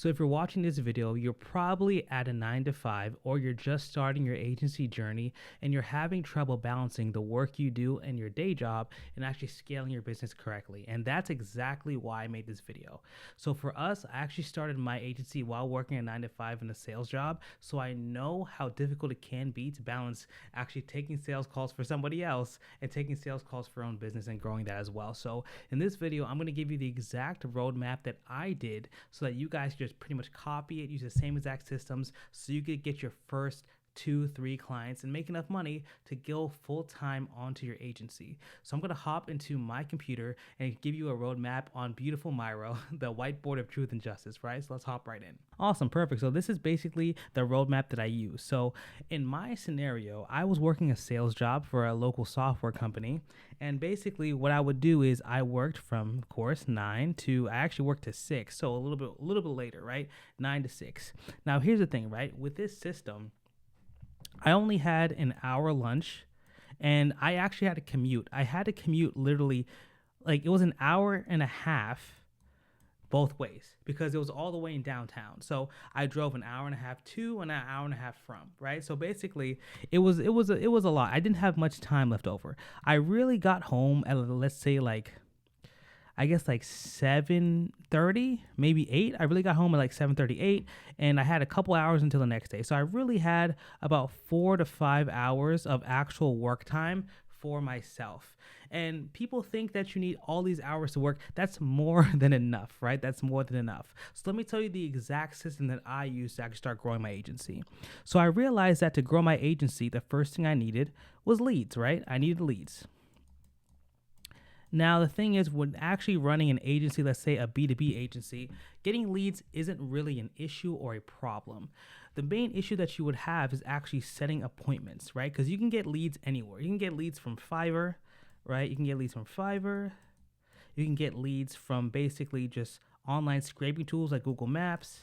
So if you're watching this video, you're probably at a 9 to 5, or you're just starting your agency journey and you're having trouble balancing the work you do and your day job and actually scaling your business correctly. And that's exactly why I made this video. So for us, I actually started my agency while working a 9 to 5 in a sales job. So I know how difficult it can be to balance actually taking sales calls for somebody else and taking sales calls for your own business and growing that as well. So in this video, I'm going to give you the exact roadmap that I did so that you guys can just pretty much copy it, use the same exact systems so you could get your first 2-3 clients and make enough money to go full-time onto your agency. So I'm going to hop into my computer and give you a roadmap on beautiful Miro, the whiteboard of truth and justice, right? So let's hop right in. Awesome, perfect. So this is basically the roadmap that I use. So in my scenario, I was working a sales job for a local software company, and basically what I would do is I worked from, of course, 9 to, I actually worked to 6, so a little bit later, right? 9 to 6. Now here's the thing, right? With this system, I only had an hour lunch, and I actually had to commute. I had to commute literally, like, it was an hour and a half both ways because it was all the way in downtown. So I drove an hour and a half to and an hour and a half from, right? So basically it was a lot. I didn't have much time left over. I really got home at, let's say, I guess like 7:30, maybe 8. I really got home at like 7:38, and I had a couple hours until the next day. So I really had about 4 to 5 hours of actual work time for myself. And people think that you need all these hours to work. That's more than enough, right? That's more than enough. So let me tell you the exact system that I used to actually start growing my agency. So I realized that to grow my agency, the first thing I needed was leads, right? I needed leads. Now, the thing is, when actually running an agency, let's say a B2B agency, getting leads isn't really an issue or a problem. The main issue that you would have is actually setting appointments, right? Because you can get leads anywhere. You can get leads from Fiverr, right? You can get leads from Fiverr. You can get leads from basically just online scraping tools like Google Maps.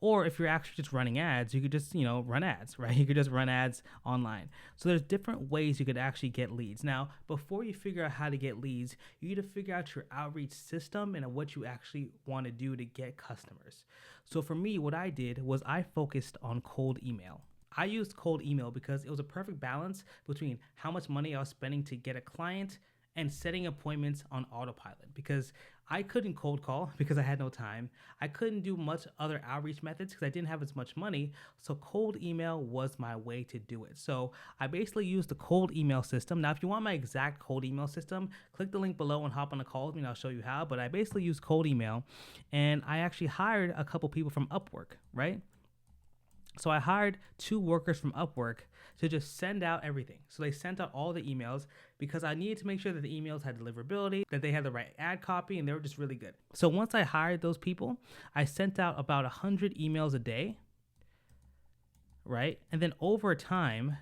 Or if you're actually just running ads, you could just, run ads, right? You could just run ads online. So there's different ways you could actually get leads. Now, before you figure out how to get leads, you need to figure out your outreach system and what you actually want to do to get customers. So for me, what I did was I focused on cold email. I used cold email because it was a perfect balance between how much money I was spending to get a client and setting appointments on autopilot, because I couldn't cold call because I had no time. I couldn't do much other outreach methods because I didn't have as much money. So cold email was my way to do it. So I basically used the cold email system. Now, if you want my exact cold email system, click the link below and hop on a call with me and I'll show you how. But I basically used cold email, and I actually hired a couple people from Upwork, right? So I hired 2 workers from Upwork to just send out everything. So they sent out all the emails because I needed to make sure that the emails had deliverability, that they had the right ad copy, and they were just really good. So once I hired those people, I sent out about 100 emails a day, right? And then over time,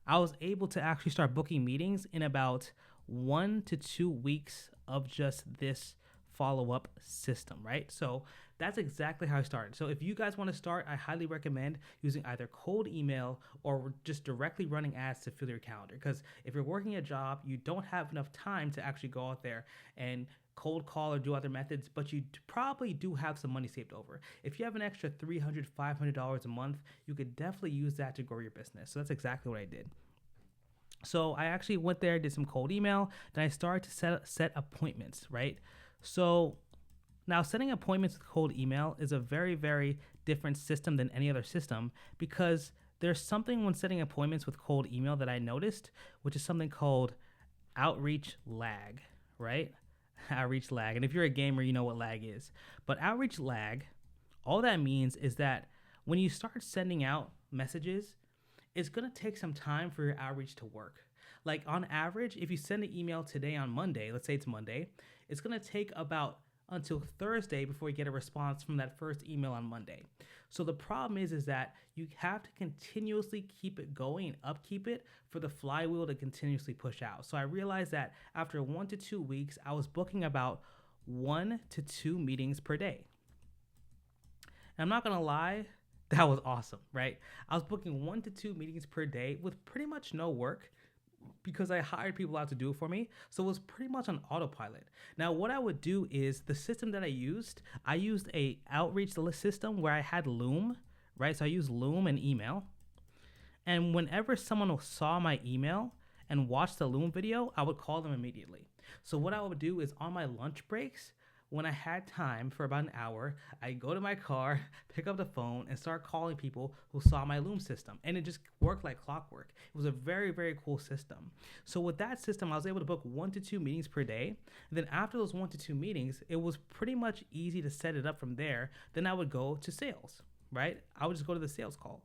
I was able to actually start booking meetings in about 1 to 2 weeks of just this follow-up system, right? So that's exactly how I started. So if you guys want to start, I highly recommend using either cold email or just directly running ads to fill your calendar. Because if you're working a job, you don't have enough time to actually go out there and cold call or do other methods, but you probably do have some money saved over. If you have an extra $300, $500 a month, you could definitely use that to grow your business. So that's exactly what I did. So I actually went there, did some cold email, then I started to set appointments, right? So now setting appointments with cold email is a very, very different system than any other system, because there's something when setting appointments with cold email that I noticed, which is something called outreach lag, right? Outreach lag. And if you're a gamer, you know what lag is. But outreach lag, all that means is that when you start sending out messages, it's going to take some time for your outreach to work. Like on average, if you send an email today on Monday, let's say it's Monday, it's going to take about until Thursday before you get a response from that first email on Monday. So the problem is that you have to continuously keep it going and upkeep it for the flywheel to continuously push out. So I realized that after 1 to 2 weeks, I was booking about 1 to 2 meetings per day. And I'm not going to lie, that was awesome, right? I was booking 1 to 2 meetings per day with pretty much no work. because I hired people out to do it for me. So it was pretty much on autopilot. Now, what I would do is the system that I used a outreach list system where I had Loom, right? So I used Loom and email. And whenever someone saw my email and watched the Loom video, I would call them immediately. So what I would do is on my lunch breaks, when I had time for about an hour, I'd go to my car, pick up the phone, and start calling people who saw my Loom system. And it just worked like clockwork. It was a very, very cool system. So with that system, I was able to book 1 to 2 meetings per day. And then after those 1 to 2 meetings, it was pretty much easy to set it up from there. Then I would go to sales, right? I would just go to the sales call.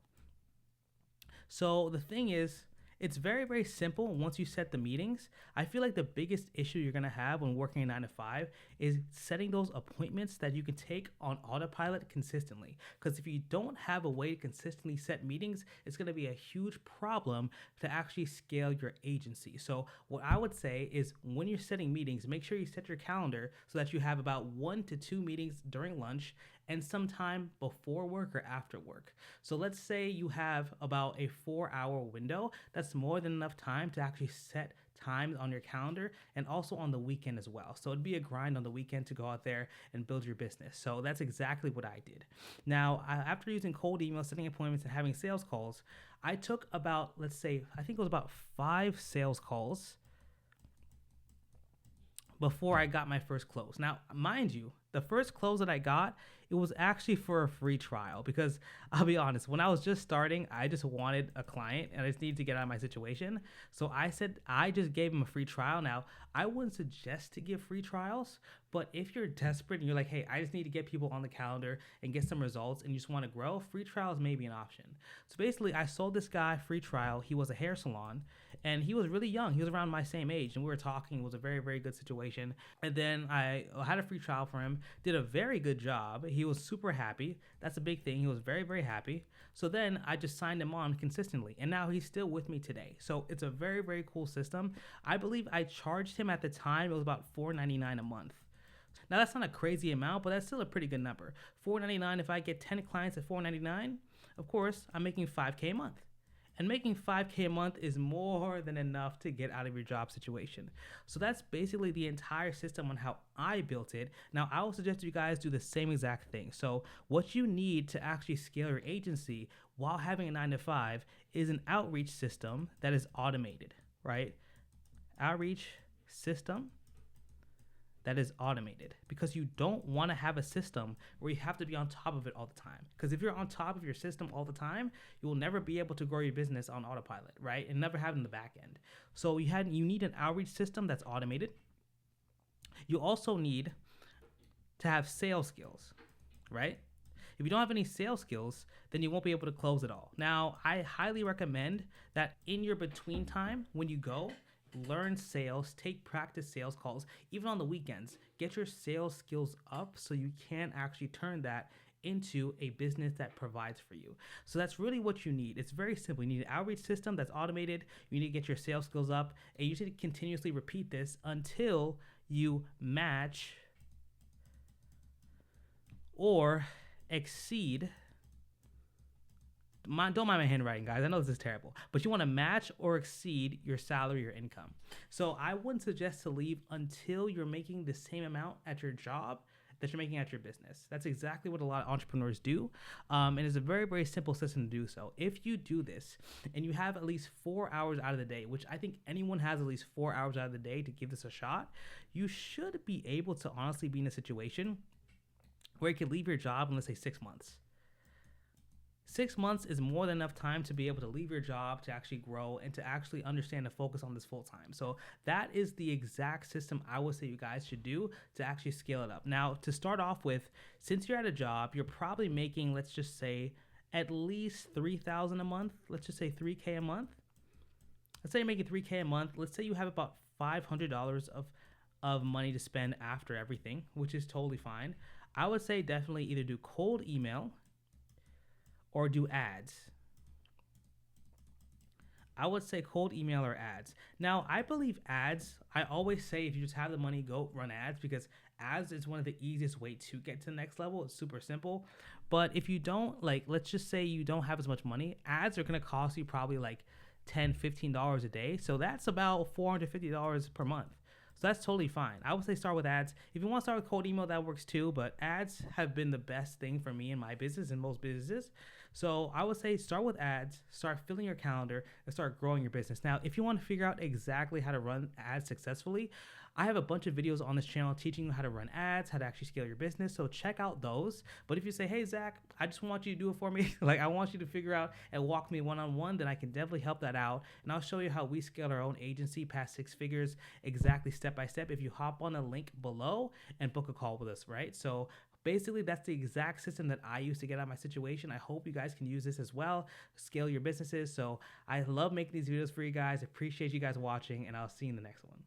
So the thing is, it's very, very simple once you set the meetings. I feel like the biggest issue you're going to have when working a 9 to 5 is setting those appointments that you can take on autopilot consistently. Because if you don't have a way to consistently set meetings, it's going to be a huge problem to actually scale your agency. So what I would say is when you're setting meetings, make sure you set your calendar so that you have about 1 to 2 meetings during lunch and sometime before work or after work. So let's say you have about a 4-hour window. That's more than enough time to actually set times on your calendar and also on the weekend as well. So it'd be a grind on the weekend to go out there and build your business. So that's exactly what I did. Now, after using cold email, setting appointments, and having sales calls, I took about, let's say, I think it was about 5 sales calls before I got my first close. Now, mind you, the first close that I got, it was actually for a free trial because I'll be honest, when I was just starting, I just wanted a client and I just needed to get out of my situation. So I said, I just gave him a free trial. Now, I wouldn't suggest to give free trials, but if you're desperate and you're like, hey, I just need to get people on the calendar and get some results and you just want to grow, free trials may be an option. So basically, I sold this guy free trial. He was a hair salon and he was really young. He was around my same age and we were talking. It was a very, very good situation. And then I had a free trial for him, did a very good job. He was super happy. That's a big thing. He was very, very happy. So then I just signed him on consistently. And now he's still with me today. So it's a very, very cool system. I believe I charged him at the time, it was about $4.99 a month. Now that's not a crazy amount, but that's still a pretty good number. $4.99, if I get 10 clients at $4.99, of course, I'm making $5K a month. And making $5K a month is more than enough to get out of your job situation. So that's basically the entire system on how I built it. Now, I would suggest you guys do the same exact thing. So what you need to actually scale your agency while having a 9 to 5 is an outreach system that is automated, right? Outreach system that is automated, because you don't want to have a system where you have to be on top of it all the time. Because if you're on top of your system all the time, you will never be able to grow your business on autopilot, right? And never have it in the back end. So you need an outreach system that's automated. You also need to have sales skills, right? If you don't have any sales skills, then you won't be able to close it all. Now, I highly recommend that in your between time, when you go, learn sales, take practice sales calls, even on the weekends. Get your sales skills up so you can actually turn that into a business that provides for you. So that's really what you need. It's very simple. You need an outreach system that's automated. You need to get your sales skills up, and you should continuously repeat this until you match or exceed. Don't mind my handwriting, guys. I know this is terrible, but you want to match or exceed your salary or income. So I wouldn't suggest to leave until you're making the same amount at your job that you're making at your business. That's exactly what a lot of entrepreneurs do. And it's a very, very simple system to do so. If you do this and you have at least 4 hours out of the day, which I think anyone has at least 4 hours out of the day to give this a shot, you should be able to honestly be in a situation where you can leave your job in, let's say, 6 months. 6 months is more than enough time to be able to leave your job, to actually grow, and to actually understand and focus on this full time. So that is the exact system I would say you guys should do to actually scale it up. Now, to start off with, since you're at a job, you're probably making, let's just say, at least $3,000 a month. Let's just say $3K a month. Let's say you're making $3K a month. Let's say you have about $500 of money to spend after everything, which is totally fine. I would say definitely either do cold email or do ads. I would say cold email or ads. Now, I believe ads, I always say if you just have the money, go run ads, because ads is one of the easiest way to get to the next level. It's super simple. But if you don't, like, let's just say you don't have as much money, ads are going to cost you probably like $10, $15 a day. So that's about $450 per month. So that's totally fine. I would say start with ads. If you want to start with cold email, that works too. But ads have been the best thing for me in my business and most businesses. So I would say start with ads, start filling your calendar, and start growing your business. Now, if you want to figure out exactly how to run ads successfully, I have a bunch of videos on this channel teaching you how to run ads, how to actually scale your business. So check out those. But if you say, hey, Zach, I just want you to do it for me, like I want you to figure out and walk me one-on-one, then I can definitely help that out. And I'll show you how we scale our own agency past 6 figures exactly step by step if you hop on a link below and book a call with us, right? So basically, that's the exact system that I use to get out of my situation. I hope you guys can use this as well, scale your businesses. So I love making these videos for you guys. Appreciate you guys watching, and I'll see you in the next one.